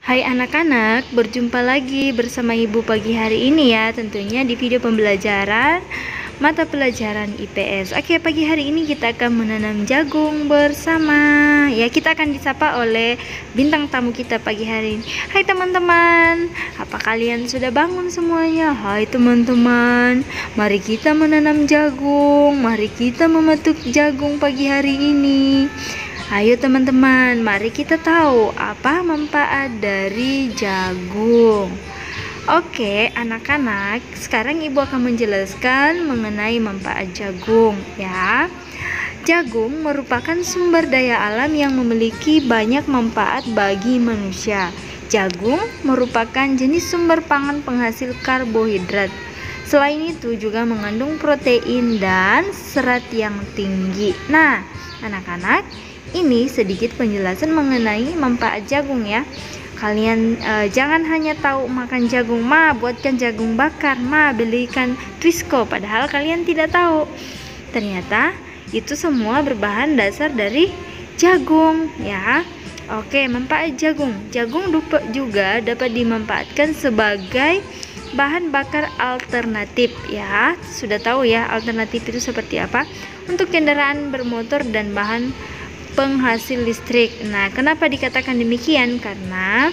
Hai anak-anak, berjumpa lagi bersama Ibu pagi hari ini ya, tentunya di video pembelajaran mata pelajaran IPS. Oke, pagi hari ini kita akan menanam jagung bersama. Ya, kita akan disapa oleh bintang tamu kita pagi hari ini. Hai teman-teman, apa kalian sudah bangun semuanya? Hai teman-teman, mari kita menanam jagung, mari kita memetik jagung pagi hari ini. Ayo teman-teman, mari kita tahu apa manfaat dari jagung. Oke, anak-anak, sekarang Ibu akan menjelaskan mengenai manfaat jagung ya. Jagung merupakan sumber daya alam yang memiliki banyak manfaat bagi manusia. Jagung merupakan jenis sumber pangan penghasil karbohidrat. Selain itu juga mengandung protein dan serat yang tinggi. Nah, anak-anak, ini sedikit penjelasan mengenai manfaat jagung ya. Kalian jangan hanya tahu makan jagung, ma buatkan jagung bakar, ma belikan Twisco, padahal kalian tidak tahu. Ternyata itu semua berbahan dasar dari jagung ya. Oke, manfaat jagung. Jagung juga dapat dimanfaatkan sebagai bahan bakar alternatif ya. Sudah tahu ya alternatif itu seperti apa? Untuk kendaraan bermotor dan bahan penghasil listrik. Nah, kenapa dikatakan demikian? Karena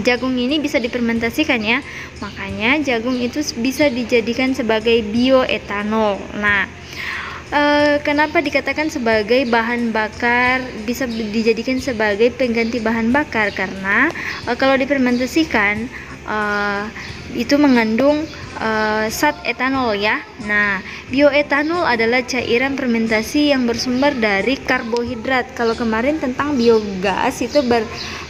jagung ini bisa difermentasikan ya. Makanya jagung itu bisa dijadikan sebagai bioetanol. Nah, kenapa dikatakan sebagai bahan bakar, bisa dijadikan sebagai pengganti bahan bakar? Karena kalau difermentasikan itu mengandung zat etanol ya. Nah, bioetanol adalah cairan fermentasi yang bersumber dari karbohidrat. Kalau kemarin tentang biogas itu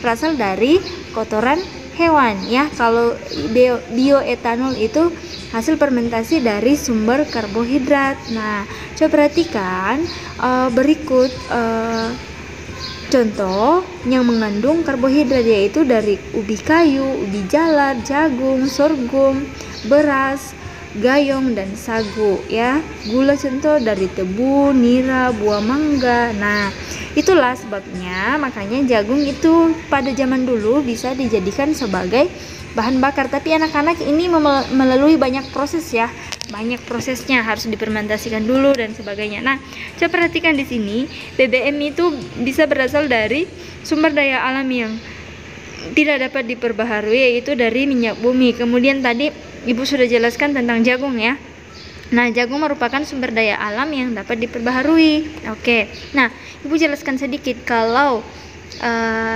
berasal dari kotoran hewan ya. Kalau bioetanol itu hasil fermentasi dari sumber karbohidrat. Nah, coba perhatikan berikut contoh yang mengandung karbohidrat, yaitu dari ubi kayu, ubi jalar, jagung, sorghum, beras, gayung, dan sagu ya. Gula contoh dari tebu, nira, buah mangga. Nah, itulah sebabnya makanya jagung itu pada zaman dulu bisa dijadikan sebagai bahan bakar. Tapi anak-anak ini melalui banyak proses ya. Banyak prosesnya, harus difermentasikan dulu dan sebagainya. Nah, coba perhatikan di sini, BBM itu bisa berasal dari sumber daya alam yang tidak dapat diperbaharui, yaitu dari minyak bumi. Kemudian tadi Ibu sudah jelaskan tentang jagung ya. Nah, jagung merupakan sumber daya alam yang dapat diperbaharui. Oke. Nah, Ibu jelaskan sedikit kalau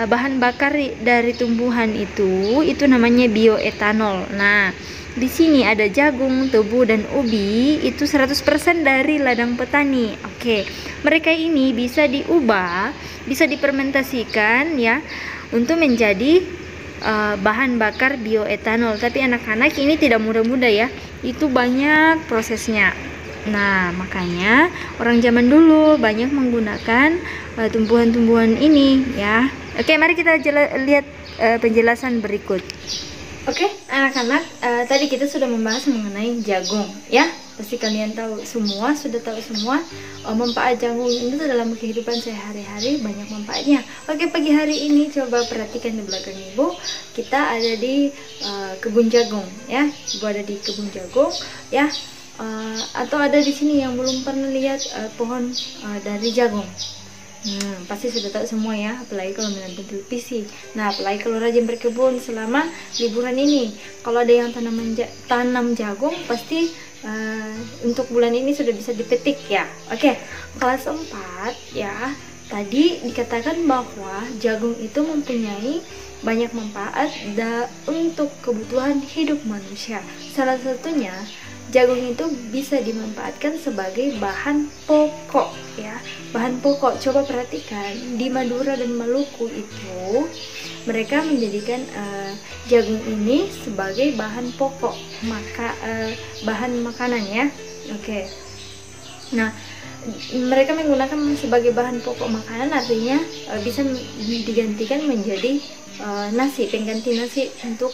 bahan bakar dari tumbuhan itu namanya bioetanol. Nah, di sini ada jagung, tebu, dan ubi, itu 100% dari ladang petani. Oke, mereka ini bisa diubah, bisa difermentasikan ya untuk menjadi bahan bakar bioetanol. Tapi anak-anak ini tidak mudah-mudah ya, itu banyak prosesnya. Nah, makanya orang zaman dulu banyak menggunakan tumbuhan-tumbuhan ini ya. Oke, mari kita lihat penjelasan berikut. Oke, anak-anak, tadi kita sudah membahas mengenai jagung ya. Pasti kalian tahu semua, sudah tahu semua manfaat jagung itu dalam kehidupan sehari-hari, banyak manfaatnya. Oke, pagi hari ini coba perhatikan di belakang Ibu. Kita ada di kebun jagung ya. Ibu ada di kebun jagung ya. Atau ada di sini yang belum pernah lihat pohon dari jagung. Pasti sudah tahu semua ya, apalagi kalau menonton televisi. Nah, apalagi kalau rajin berkebun selama liburan ini. Kalau ada yang tanam jagung, pasti untuk bulan ini sudah bisa dipetik ya. Oke, kelas 4 ya. Tadi dikatakan bahwa jagung itu mempunyai banyak manfaat untuk kebutuhan hidup manusia. Salah satunya jagung itu bisa dimanfaatkan sebagai bahan pokok ya. Bahan pokok, coba perhatikan di Madura dan Maluku itu mereka menjadikan jagung ini sebagai bahan pokok bahan makanan ya. Oke. Nah, mereka menggunakan sebagai bahan pokok makanan, artinya bisa digantikan menjadi nasi, pengganti nasi untuk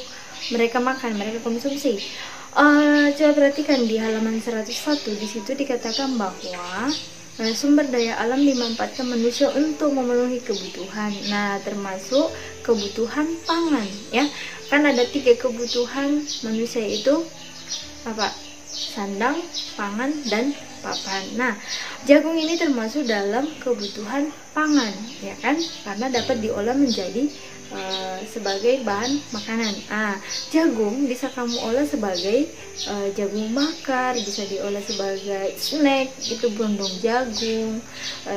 mereka makan, mereka konsumsi. Coba perhatikan di halaman 101, di situ dikatakan bahwa sumber daya alam dimanfaatkan manusia untuk memenuhi kebutuhan. Nah, termasuk kebutuhan pangan ya. Kan ada 3 kebutuhan manusia itu apa? Sandang, pangan, dan papan. Nah, jagung ini termasuk dalam kebutuhan pangan ya kan, karena dapat diolah menjadi sebagai bahan makanan. Jagung bisa kamu olah sebagai jagung bakar, bisa diolah sebagai snack, itu berondong jagung,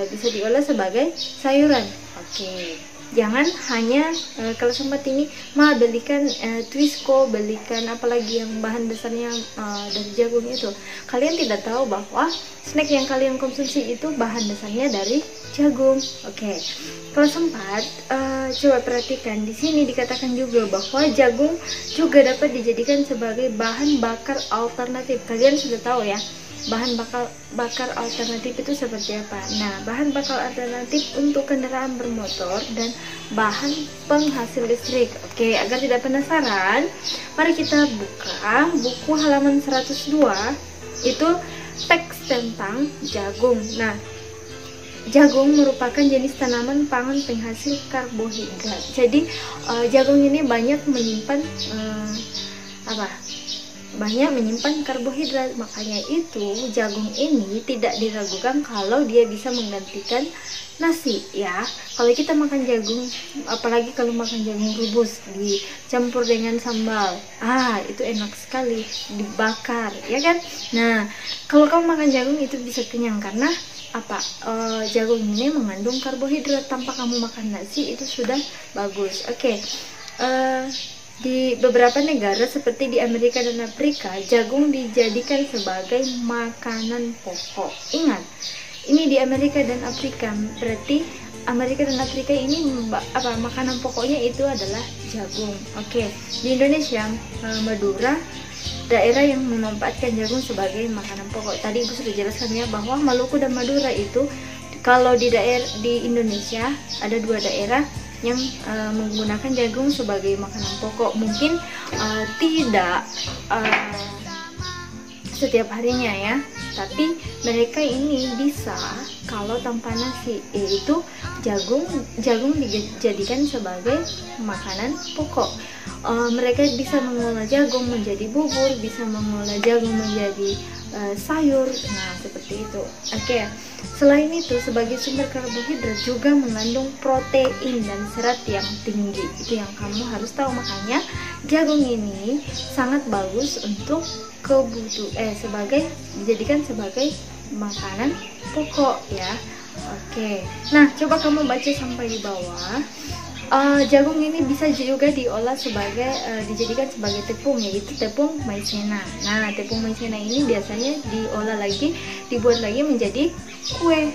bisa diolah sebagai sayuran. Oke. Jangan hanya kalau sempat ini belikan Twisco, belikan apalagi yang bahan dasarnya dari jagung itu. Kalian tidak tahu bahwa snack yang kalian konsumsi itu bahan dasarnya dari jagung. Oke. Kalau sempat coba perhatikan di sini dikatakan juga bahwa jagung juga dapat dijadikan sebagai bahan bakar alternatif. Kalian sudah tahu ya, bahan bakar alternatif itu seperti apa. Nah, bahan bakar alternatif untuk kendaraan bermotor dan bahan penghasil listrik. Oke, agar tidak penasaran, mari kita buka buku halaman 102, itu teks tentang jagung. Nah, jagung merupakan jenis tanaman pangan penghasil karbohidrat. Jadi jagung ini banyak menyimpan banyak menyimpan karbohidrat. Makanya itu jagung ini tidak diragukan kalau dia bisa menggantikan nasi ya. Kalau kita makan jagung, apalagi kalau makan jagung rebus dicampur dengan sambal, itu enak sekali, dibakar ya kan. Nah, kalau kamu makan jagung itu bisa kenyang karena jagung ini mengandung karbohidrat. Tanpa kamu makan nasi itu sudah bagus. Oke. Di beberapa negara seperti di Amerika dan Afrika, jagung dijadikan sebagai makanan pokok. Ingat, ini di Amerika dan Afrika, berarti Amerika dan Afrika ini makanan pokoknya itu adalah jagung. Oke. Di Indonesia, Madura, daerah yang memanfaatkan jagung sebagai makanan pokok. Tadi Ibu sudah jelaskan ya bahwa Maluku dan Madura itu, kalau di Indonesia ada 2 daerah yang menggunakan jagung sebagai makanan pokok. Mungkin tidak setiap harinya ya, tapi mereka ini bisa kalau tanpa nasi, yaitu jagung dijadikan sebagai makanan pokok. Mereka bisa mengolah jagung menjadi bubur, bisa mengolah jagung menjadi sayur. Nah, seperti itu. Oke. Selain itu, sebagai sumber karbohidrat juga mengandung protein dan serat yang tinggi. Itu yang kamu harus tahu. Makanya jagung ini sangat bagus untuk dijadikan sebagai makanan pokok ya. Oke. Nah, coba kamu baca sampai di bawah. Jagung ini bisa juga diolah dijadikan sebagai tepung, yaitu tepung maizena. Nah, tepung maizena ini biasanya dibuat lagi menjadi kue.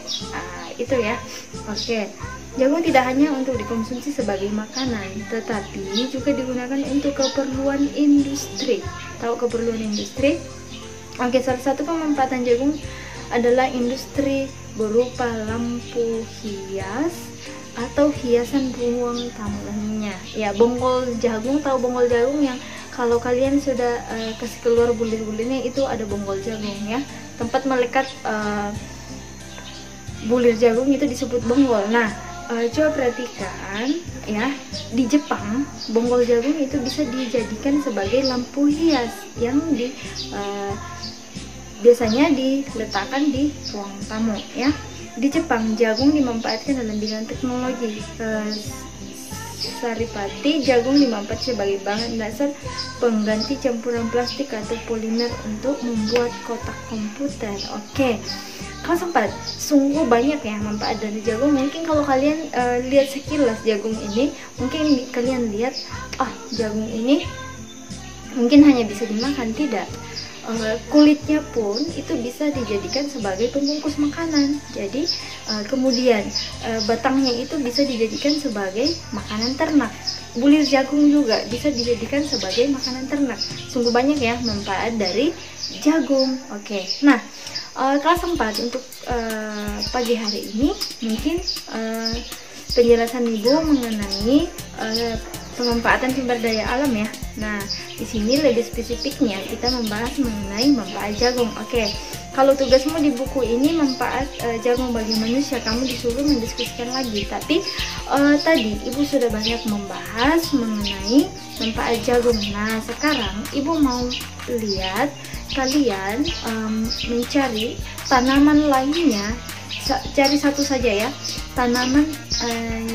Itu ya. Oke. Jagung tidak hanya untuk dikonsumsi sebagai makanan, tetapi juga digunakan untuk keperluan industri. Tahu keperluan industri? Oke, salah satu pemanfaatan jagung adalah industri berupa lampu hias atau hiasan ruang tamunya. Ya, bonggol jagung, tahu bonggol jagung yang kalau kalian sudah kasih keluar bulir-bulirnya, itu ada bonggol jagung ya. Tempat melekat bulir jagung itu disebut bonggol. Nah, coba perhatikan ya, di Jepang bonggol jagung itu bisa dijadikan sebagai lampu hias yang biasanya diletakkan di ruang tamu ya. Di Jepang, jagung dimanfaatkan dalam bidang teknologi. Saripati, jagung dimanfaatkan sebagai bahan dasar pengganti campuran plastik atau polimer untuk membuat kotak komputer. Oke. Kalau sempat, sungguh banyak ya manfaat dari jagung. Mungkin kalau kalian lihat sekilas jagung ini, mungkin kalian lihat, jagung ini mungkin hanya bisa dimakan. Tidak. Kulitnya pun itu bisa dijadikan sebagai pembungkus makanan. Jadi kemudian batangnya itu bisa dijadikan sebagai makanan ternak. Bulir jagung juga bisa dijadikan sebagai makanan ternak. Sungguh banyak ya manfaat dari jagung. Oke. Nah, kelas 4 untuk pagi hari ini mungkin penjelasan Ibu mengenai pemanfaatan sumber daya alam ya. Nah, di sini lebih spesifiknya kita membahas mengenai manfaat jagung. Oke. Kalau tugasmu di buku ini manfaat jagung bagi manusia, kamu disuruh mendiskusikan lagi. Tapi tadi ibu sudah banyak membahas mengenai manfaat jagung. Nah sekarang ibu mau lihat kalian mencari tanaman lainnya. Cari satu saja ya, tanaman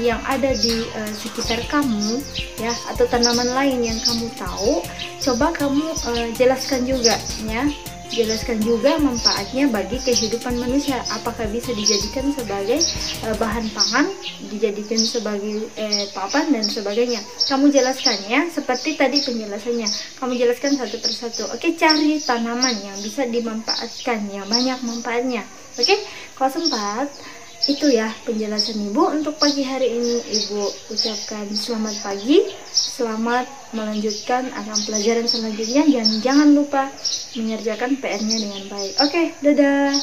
yang ada di sekitar kamu ya, atau tanaman lain yang kamu tahu. Coba kamu jelaskan juga ya, jelaskan juga manfaatnya bagi kehidupan manusia. Apakah bisa dijadikan sebagai bahan pangan, dijadikan sebagai papan dan sebagainya. Kamu jelaskan ya, seperti tadi penjelasannya. Kamu jelaskan satu persatu. Oke, cari tanaman yang bisa dimanfaatkan, yang banyak manfaatnya. Oke, kalau sempat, itu ya penjelasan ibu untuk pagi hari ini. Ibu ucapkan selamat pagi, selamat melanjutkan akan pelajaran selanjutnya, dan jangan lupa mengerjakan PR-nya dengan baik. Oke, dadah.